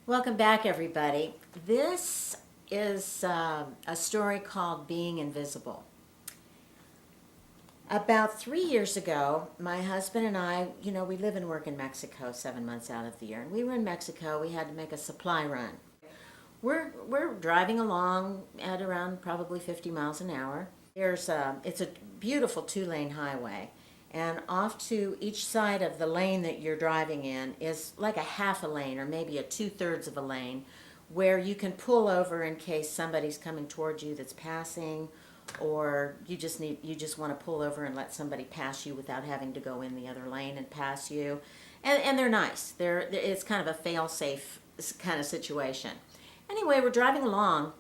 Welcome back, everybody. This is a story called Being Invisible. About 3 years ago, my husband and I, we live and work in Mexico 7 months out of the year. And we were in Mexico. We had to make a supply run. We're driving along at around probably 50 miles an hour. It's a beautiful two-lane highway. And off to each side of the lane that you're driving in is like a half a lane or maybe a two-thirds of a lane where you can pull over in case somebody's coming towards you that's passing, or you just want to pull over and let somebody pass you without having to go in the other lane and pass you. And they're nice. It's kind of a fail-safe kind of situation. Anyway, we're driving along,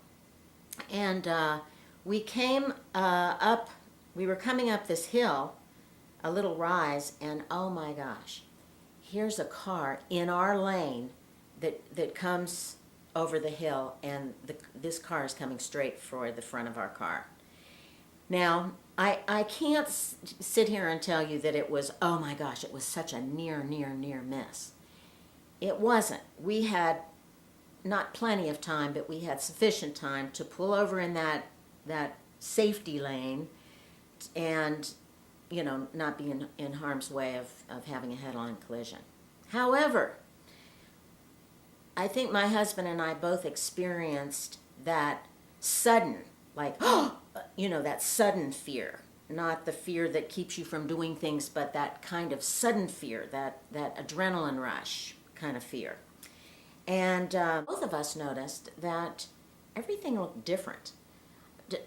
and we were coming up this hill, a little rise, and oh my gosh, here's a car in our lane that comes over the hill, and this car is coming straight for the front of our car. Now, I can't sit here and tell you that it was, oh my gosh, it was such a near miss. It wasn't. We had not plenty of time, but we had sufficient time to pull over in that safety lane and not be in harm's way of having a head-on collision. However, I think my husband and I both experienced that sudden, that sudden fear. Not the fear that keeps you from doing things, but that kind of sudden fear, that adrenaline rush kind of fear. And both of us noticed that everything looked different.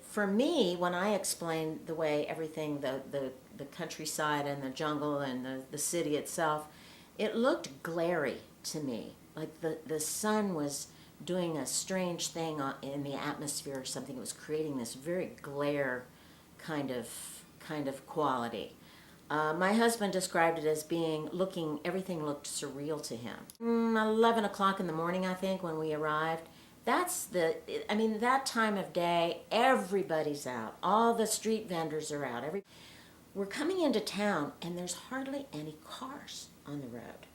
For me, when I explained the way everything, the countryside and the jungle and the city itself, it looked glary to me. Like the sun was doing a strange thing in the atmosphere or something. It was creating this very glare kind of quality. My husband described it as everything looked surreal to him. 11 o'clock in the morning, I think, when we arrived. That time of day, everybody's out. All the street vendors are out. We're coming into town, and there's hardly any cars on the road.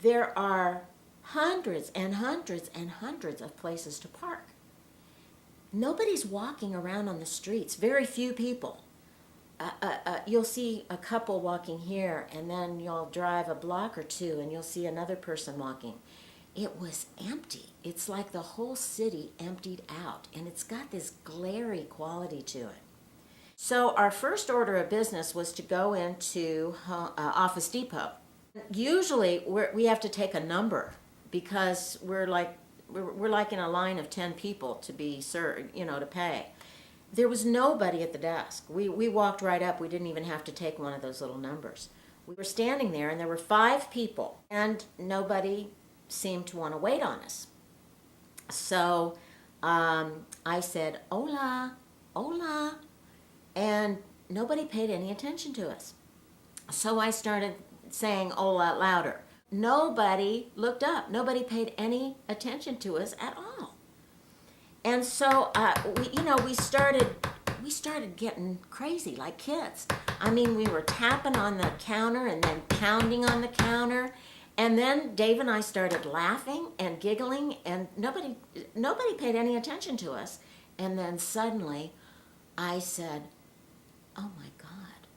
There are hundreds and hundreds and hundreds of places to park. Nobody's walking around on the streets. Very few people. You'll see a couple walking here, and then you'll drive a block or two, and you'll see another person walking. It was empty. It's like the whole city emptied out, and it's got this glary quality to it. So our first order of business was to go into Office Depot. Usually we have to take a number because we're like in a line of 10 people to be served, to pay. There was nobody at the desk. We walked right up. We didn't even have to take one of those little numbers. We were standing there, and there were 5 people, and nobody seemed to want to wait on us. So I said, "Hola, hola," and nobody paid any attention to us. So I started saying "hola" louder. Nobody looked up. Nobody paid any attention to us at all. And so we started getting crazy like kids. We were tapping on the counter and then pounding on the counter. And then Dave and I started laughing and giggling, and nobody paid any attention to us. And then suddenly I said, "Oh my God.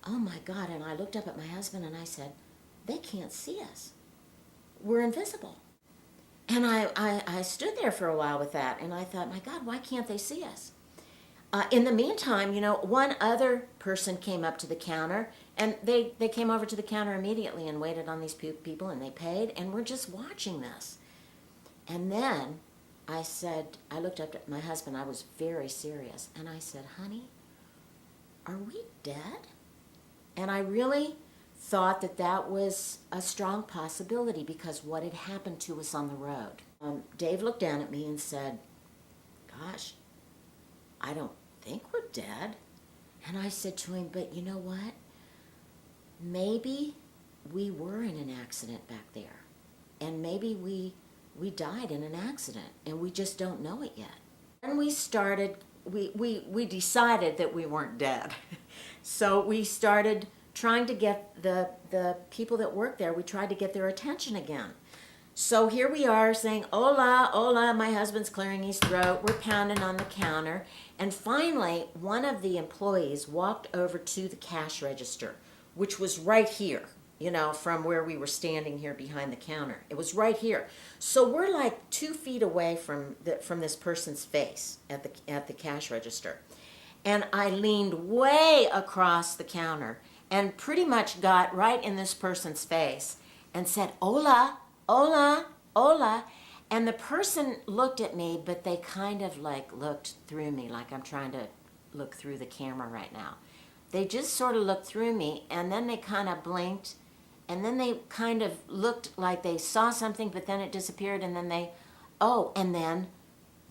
Oh my God." And I looked up at my husband and I said, "They can't see us. We're invisible." And I stood there for a while with that, and I thought, my God, why can't they see us? In the meantime, one other person came up to the counter, and they came over to the counter immediately and waited on these people, and they paid, and we're just watching this. And then I looked up at my husband. I was very serious, and I said, "Honey, are we dead?" And I really thought that was a strong possibility because what had happened to us on the road. Dave looked down at me and said, "Gosh, I don't think we're dead." And I said to him, "But you know what? Maybe we were in an accident back there. And maybe we died in an accident, and we just don't know it yet." And we decided that we weren't dead. So we started trying to get the people that worked there, we tried to get their attention again. So here we are saying, hola, hola, my husband's clearing his throat. We're pounding on the counter. And finally, one of the employees walked over to the cash register, which was right here, from where we were standing here behind the counter. It was right here. So we're like 2 feet away from this person's face at the cash register. And I leaned way across the counter and pretty much got right in this person's face and said, hola, hola, hola. And the person looked at me, but they kind of like looked through me, like I'm trying to look through the camera right now. They just sort of looked through me, and then they kind of blinked, and then they kind of looked like they saw something, but then it disappeared, and then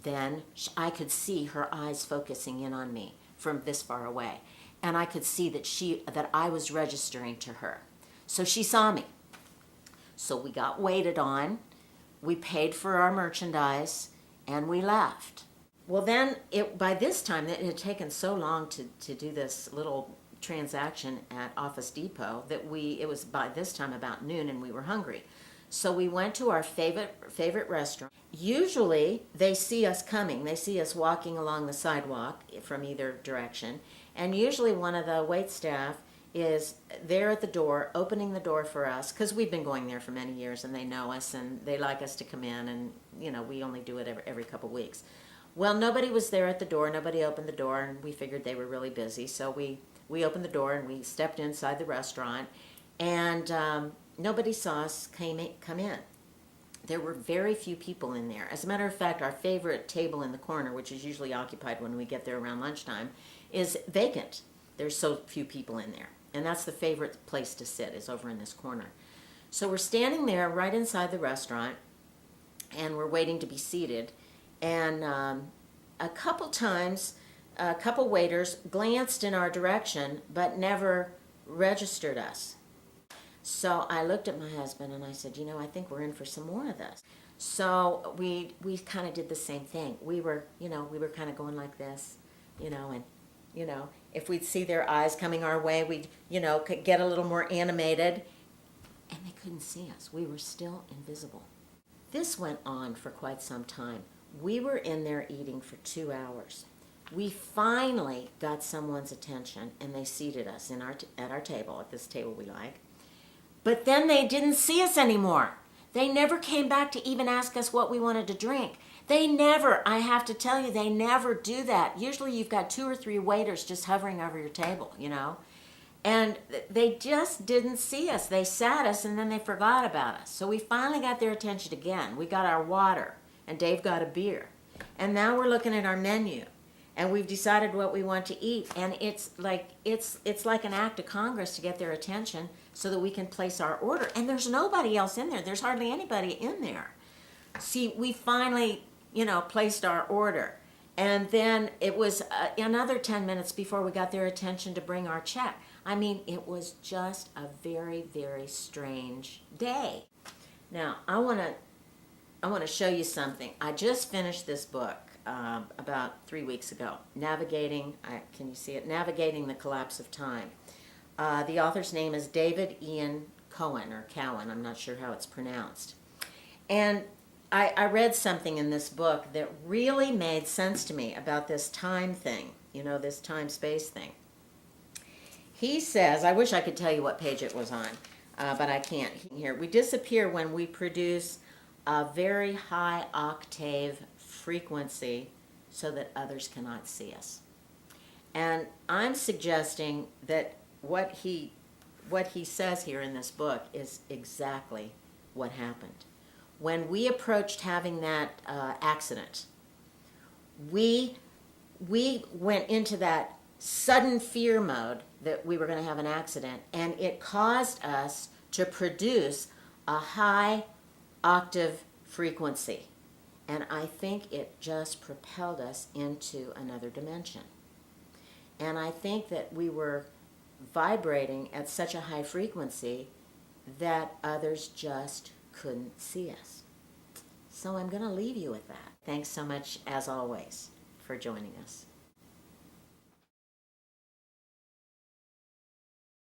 then I could see her eyes focusing in on me from this far away. And I could see that I was registering to her. So she saw me. So we got waited on, we paid for our merchandise, and we left. Well, then, by this time, it had taken so long to do this little transaction at Office Depot that it was by this time about noon, and we were hungry. So we went to our favorite restaurant. Usually, they see us coming. They see us walking along the sidewalk from either direction, and usually one of the wait staff is there at the door, opening the door for us, because we've been going there for many years, and they know us, and they like us to come in, and we only do it every couple weeks. Well, nobody was there at the door. Nobody opened the door, and we figured they were really busy, so we opened the door and we stepped inside the restaurant, and nobody saw us come in. There were very few people in there. As a matter of fact, our favorite table in the corner, which is usually occupied when we get there around lunchtime, is vacant. There's so few people in there. And that's the favorite place to sit, is over in this corner. So we're standing there right inside the restaurant, and we're waiting to be seated. And a couple times, a couple waiters glanced in our direction, but never registered us. So I looked at my husband and I said, I think we're in for some more of this. So we kind of did the same thing. We were kind of going like this, and if we'd see their eyes coming our way, we'd, get a little more animated. And they couldn't see us. We were still invisible. This went on for quite some time. We were in there eating for 2 hours. We finally got someone's attention, and they seated us at our table, at this table we like. But then they didn't see us anymore. They never came back to even ask us what we wanted to drink. They never, I have to tell you, they never do that. Usually you've got 2 or 3 waiters just hovering over your table, And they just didn't see us. They sat us, and then they forgot about us. So we finally got their attention again. We got our water, and Dave got a beer. And now we're looking at our menu, and we've decided what we want to eat. And it's like an act of Congress to get their attention so that we can place our order. And there's nobody else in there. There's hardly anybody in there. See, we finally, placed our order. And then it was another 10 minutes before we got their attention to bring our check. I mean, it was just a very, very strange day. Now, I want to show you something. I just finished this book about 3 weeks ago. Can you see it? Navigating the Collapse of Time. The author's name is David Ian Cohen, or Cowan. I'm not sure how it's pronounced. And I read something in this book that really made sense to me about this time thing, this time-space thing. He says, I wish I could tell you what page it was on, but I can't here. We disappear when we produce a very high octave frequency so that others cannot see us. And I'm suggesting that what he says here in this book is exactly what happened. When we approached having that accident, we went into that sudden fear mode that we were going to have an accident, and it caused us to produce a high octave frequency. And I think it just propelled us into another dimension. And I think that we were vibrating at such a high frequency that others just couldn't see us. So I'm going to leave you with that. Thanks so much, as always, for joining us.